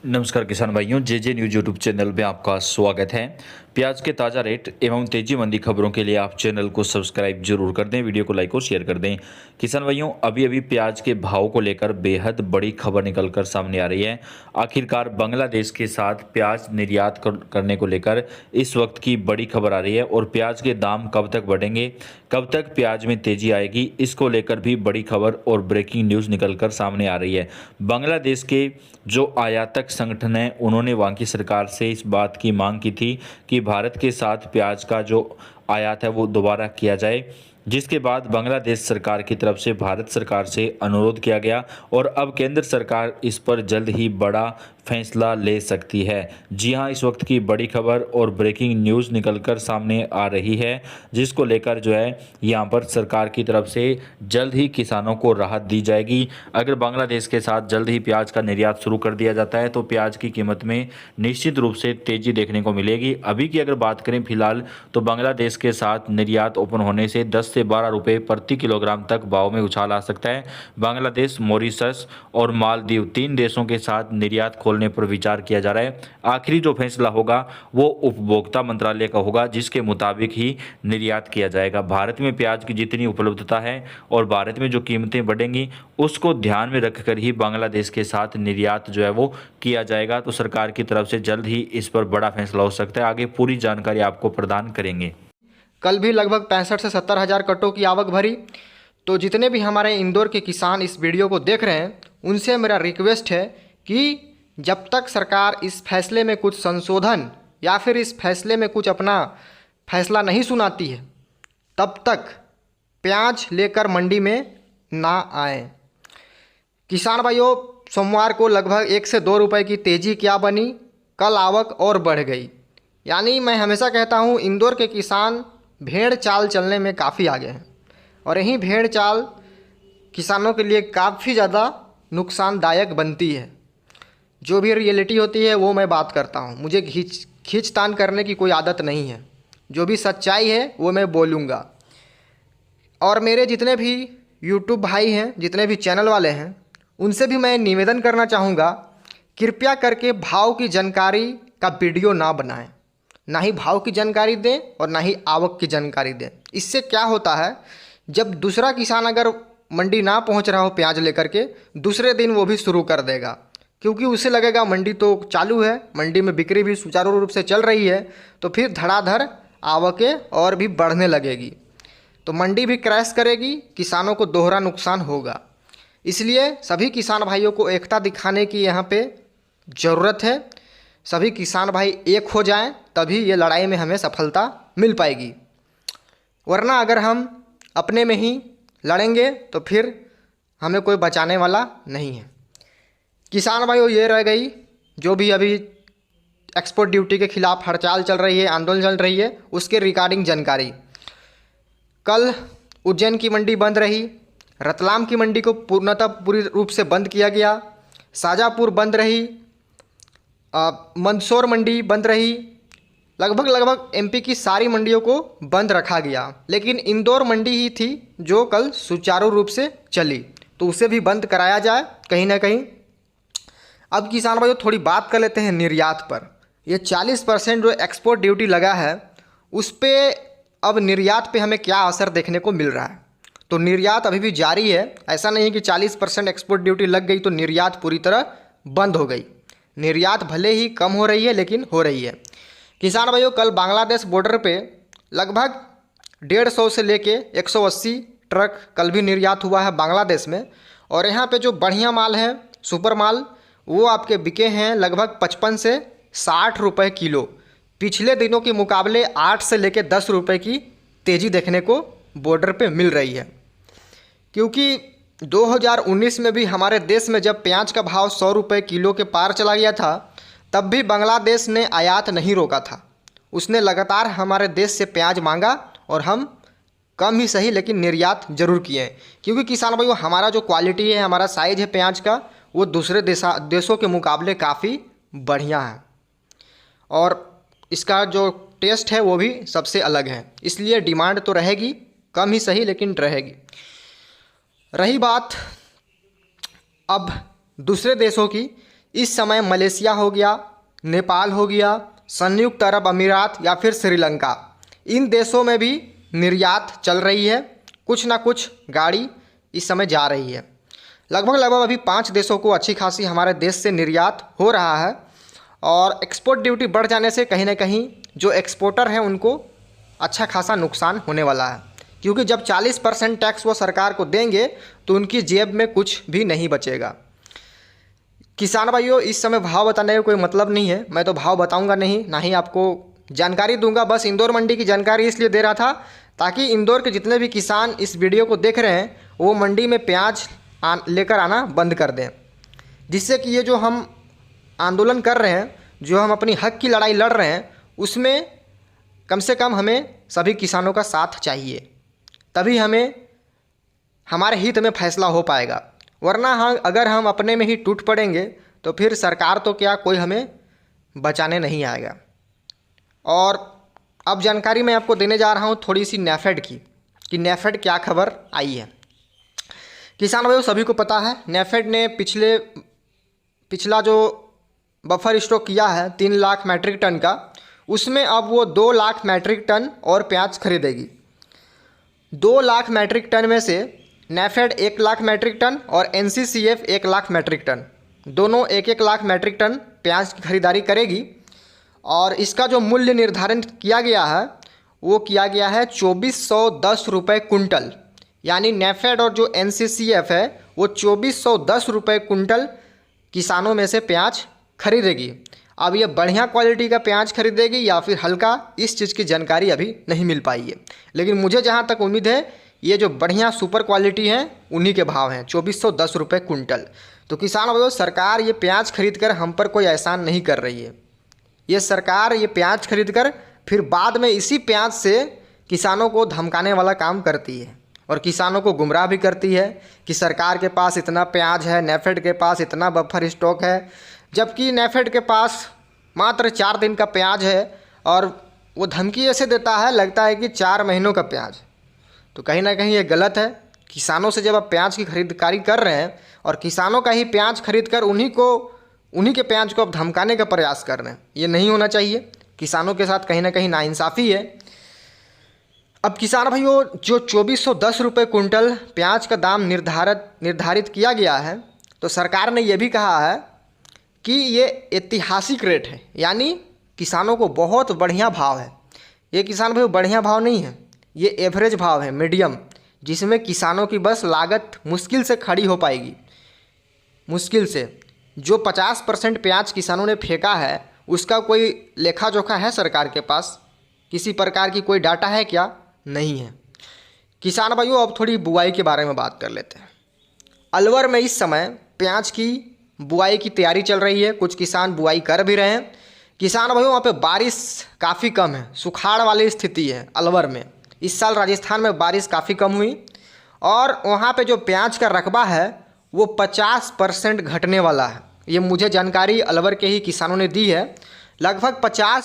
नमस्कार किसान भाइयों, जे न्यूज यूट्यूब चैनल में आपका स्वागत है। प्याज के ताज़ा रेट एवं तेजी मंदी खबरों के लिए आप चैनल को सब्सक्राइब जरूर कर दें, वीडियो को लाइक और शेयर कर दें। किसान भाइयों, अभी प्याज के भाव को लेकर बेहद बड़ी खबर निकलकर सामने आ रही है। आखिरकार बांग्लादेश के साथ प्याज निर्यात करने को लेकर इस वक्त की बड़ी खबर आ रही है और प्याज के दाम कब तक बढ़ेंगे, कब तक प्याज में तेजी आएगी, इसको लेकर भी बड़ी खबर और ब्रेकिंग न्यूज़ निकलकर सामने आ रही है। बांग्लादेश के जो आयातक संगठन है, उन्होंने वहाँ की सरकार से इस बात की मांग की थी कि भारत के साथ प्याज का जो आयात है वो दोबारा किया जाए, जिसके बाद बांग्लादेश सरकार की तरफ से भारत सरकार से अनुरोध किया गया और अब केंद्र सरकार इस पर जल्द ही बड़ा फैसला ले सकती है। जी हां, इस वक्त की बड़ी खबर और ब्रेकिंग न्यूज़ निकलकर सामने आ रही है, जिसको लेकर जो है यहां पर सरकार की तरफ से जल्द ही किसानों को राहत दी जाएगी। अगर बांग्लादेश के साथ जल्द ही प्याज का निर्यात शुरू कर दिया जाता है तो प्याज की कीमत में निश्चित रूप से तेज़ी देखने को मिलेगी। अभी की अगर बात करें फिलहाल, तो बांग्लादेश के साथ निर्यात ओपन होने से 10 से 12 रुपये प्रति किलोग्राम तक भाव में उछाल आ सकता है। बांग्लादेश, मॉरिशस और मालदीव 3 देशों के साथ निर्यात खोलने पर विचार किया जा रहा है। आखिरी जो फैसला होगा वो उपभोक्ता मंत्रालय का होगा, जिसके मुताबिक ही निर्यात किया जाएगा। भारत में प्याज की जितनी उपलब्धता है और भारत में जो कीमतें बढ़ेंगी उसको ध्यान में रखकर ही बांग्लादेश के साथ निर्यात जो है वो किया जाएगा। तो सरकार की तरफ से जल्द ही इस पर बड़ा फैसला हो सकता है। आगे पूरी जानकारी आपको प्रदान करेंगे। कल भी लगभग 65 से 70 हज़ार कट्टों की आवक भरी। तो जितने भी हमारे इंदौर के किसान इस वीडियो को देख रहे हैं, उनसे मेरा रिक्वेस्ट है कि जब तक सरकार इस फैसले में कुछ संशोधन या फिर इस फैसले में कुछ अपना फैसला नहीं सुनाती है, तब तक प्याज लेकर मंडी में ना आए। किसान भाइयों, सोमवार को लगभग 1 से 2 रुपए की तेज़ी क्या बनी, कल आवक और बढ़ गई। यानी मैं हमेशा कहता हूँ, इंदौर के किसान भेड़ चाल चलने में काफ़ी आगे हैं और यही भेड़ चाल किसानों के लिए काफ़ी ज़्यादा नुकसानदायक बनती है। जो भी रियलिटी होती है वो मैं बात करता हूँ, मुझे खींचतान करने की कोई आदत नहीं है। जो भी सच्चाई है वो मैं बोलूँगा। और मेरे जितने भी यूट्यूब भाई हैं, जितने भी चैनल वाले हैं, उनसे भी मैं निवेदन करना चाहूँगा, कृपया करके भाव की जानकारी का वीडियो ना बनाएं। ना ही भाव की जानकारी दें और ना ही आवक की जानकारी दें। इससे क्या होता है, जब दूसरा किसान अगर मंडी ना पहुंच रहा हो प्याज लेकर के, दूसरे दिन वो भी शुरू कर देगा, क्योंकि उसे लगेगा मंडी तो चालू है, मंडी में बिक्री भी सुचारू रूप से चल रही है, तो फिर धड़ाधड़ आवकें और भी बढ़ने लगेगी, तो मंडी भी क्रैश करेगी, किसानों को दोहरा नुकसान होगा। इसलिए सभी किसान भाइयों को एकता दिखाने की यहाँ पे ज़रूरत है। सभी किसान भाई एक हो जाएं, तभी ये लड़ाई में हमें सफलता मिल पाएगी। वरना अगर हम अपने में ही लड़ेंगे तो फिर हमें कोई बचाने वाला नहीं है। किसान भाइयों, ये रह गई जो भी अभी एक्सपोर्ट ड्यूटी के खिलाफ हड़ताल चल रही है, आंदोलन चल रही है, उसके रिगार्डिंग जानकारी। कल उज्जैन की मंडी बंद रही, रतलाम की मंडी को पूरी रूप से बंद किया गया, शाजापुर बंद रही, मंदसौर मंडी बंद रही, लगभग एमपी की सारी मंडियों को बंद रखा गया। लेकिन इंदौर मंडी ही थी जो कल सुचारू रूप से चली, तो उसे भी बंद कराया जाए कहीं ना कहीं। अब किसान भाइयों, थोड़ी बात कर लेते हैं निर्यात पर। ये 40% जो एक्सपोर्ट ड्यूटी लगा है, उस पर अब निर्यात पे हमें क्या असर देखने को मिल रहा है। तो निर्यात अभी भी जारी है। ऐसा नहीं कि 40% एक्सपोर्ट ड्यूटी लग गई तो निर्यात पूरी तरह बंद हो गई। निर्यात भले ही कम हो रही है, लेकिन हो रही है। किसान भाइयों, कल बांग्लादेश बॉर्डर पे लगभग 150 से लेके 180 ट्रक कल भी निर्यात हुआ है बांग्लादेश में। और यहाँ पे जो बढ़िया माल है, सुपर माल, वो आपके बिके हैं लगभग 55 से 60 रुपये किलो। पिछले दिनों के मुकाबले 8 से लेके 10 रुपये की तेज़ी देखने को बॉर्डर पे मिल रही है। क्योंकि 2019 में भी हमारे देश में जब प्याज का भाव 100 रुपये किलो के पार चला गया था, तब भी बांग्लादेश ने आयात नहीं रोका था। उसने लगातार हमारे देश से प्याज मांगा और हम कम ही सही लेकिन निर्यात जरूर किए। क्योंकि किसान भाइयों, हमारा जो क्वालिटी है, हमारा साइज है प्याज का, वो दूसरे देशों के मुकाबले काफ़ी बढ़िया है और इसका जो टेस्ट है वो भी सबसे अलग है। इसलिए डिमांड तो रहेगी, कम ही सही लेकिन रहेगी। रही बात अब दूसरे देशों की, इस समय मलेशिया हो गया, नेपाल हो गया, संयुक्त अरब अमीरात या फिर श्रीलंका, इन देशों में भी निर्यात चल रही है। कुछ ना कुछ गाड़ी इस समय जा रही है। लगभग अभी 5 देशों को अच्छी खासी हमारे देश से निर्यात हो रहा है और एक्सपोर्ट ड्यूटी बढ़ जाने से कहीं ना कहीं जो एक्सपोर्टर हैं उनको अच्छा खासा नुकसान होने वाला है, क्योंकि जब 40% टैक्स वो सरकार को देंगे तो उनकी जेब में कुछ भी नहीं बचेगा। किसान भाइयों, इस समय भाव बताने का कोई मतलब नहीं है, मैं तो भाव बताऊंगा नहीं, ना ही आपको जानकारी दूंगा। बस इंदौर मंडी की जानकारी इसलिए दे रहा था ताकि इंदौर के जितने भी किसान इस वीडियो को देख रहे हैं वो मंडी में प्याज लेकर आना बंद कर दें, जिससे कि ये जो हम आंदोलन कर रहे हैं, जो हम अपनी हक की लड़ाई लड़ रहे हैं, उसमें कम से कम हमें सभी किसानों का साथ चाहिए, तभी हमें हमारे हित में फैसला हो पाएगा। वरना अगर हम अपने में ही टूट पड़ेंगे तो फिर सरकार तो क्या, कोई हमें बचाने नहीं आएगा। और अब जानकारी मैं आपको देने जा रहा हूँ थोड़ी सी नेफेड की, कि नेफेड क्या खबर आई है। किसान भाइयों, सभी को पता है नेफेड ने पिछला जो बफर स्टॉक किया है 3 लाख मैट्रिक टन का, उसमें अब वो 2 लाख मैट्रिक टन और प्याज खरीदेगी। 2 लाख मैट्रिक टन में से नेफेड 1 लाख मैट्रिक टन और NCCF 1 लाख मैट्रिक टन, दोनों 1-1 लाख मैट्रिक टन प्याज की खरीदारी करेगी। और इसका जो मूल्य निर्धारण किया गया है वो किया गया है 2410 रुपये कुंटल, यानी नेफेड और जो NCCF है वो 2410 रुपये कुंटल किसानों में से प्याज खरीदेगी। अब ये बढ़िया क्वालिटी का प्याज खरीदेगी या फिर हल्का, इस चीज़ की जानकारी अभी नहीं मिल पाई है, लेकिन मुझे जहाँ तक उम्मीद है ये जो बढ़िया सुपर क्वालिटी हैं उन्हीं के भाव हैं 2410 रुपये कुंटल। तो किसान भाइयों, सरकार ये प्याज खरीद कर हम पर कोई एहसान नहीं कर रही है। ये सरकार ये प्याज खरीद कर फिर बाद में इसी प्याज से किसानों को धमकाने वाला काम करती है और किसानों को गुमराह भी करती है कि सरकार के पास इतना प्याज है, नेफेड के पास इतना बफर स्टॉक है, जबकि नेफेड के पास मात्र 4 दिन का प्याज है और वो धमकी ऐसे देता है, लगता है कि 4 महीनों का प्याज। तो कहीं ना कहीं ये गलत है। किसानों से जब आप प्याज की खरीदारी कर रहे हैं और किसानों का ही प्याज खरीद कर उन्हीं के प्याज को आप धमकाने का प्रयास कर रहे हैं, ये नहीं होना चाहिए। किसानों के साथ कहीं ना कहीं नाइंसाफ़ी है। अब किसान भाइयों, जो 2410 रुपये कुंटल प्याज का दाम निर्धारित किया गया है, तो सरकार ने यह भी कहा है कि ये ऐतिहासिक रेट है, यानी किसानों को बहुत बढ़िया भाव है। ये किसान भाइयों बढ़िया भाव नहीं है, ये एवरेज भाव है, मीडियम, जिसमें किसानों की बस लागत मुश्किल से खड़ी हो पाएगी, मुश्किल से। जो 50% प्याज किसानों ने फेंका है उसका कोई लेखा जोखा है सरकार के पास? किसी प्रकार की कोई डाटा है क्या? नहीं है। किसान भाइयों, अब थोड़ी बुआई के बारे में बात कर लेते हैं। अलवर में इस समय प्याज की बुआई की तैयारी चल रही है, कुछ किसान बुआई कर भी रहे हैं। किसान भाइयों, वहाँ पे बारिश काफ़ी कम है, सुखाड़ वाली स्थिति है अलवर में। इस साल राजस्थान में बारिश काफ़ी कम हुई और वहाँ पे जो प्याज का रकबा है वो 50% घटने वाला है। ये मुझे जानकारी अलवर के ही किसानों ने दी है। लगभग 50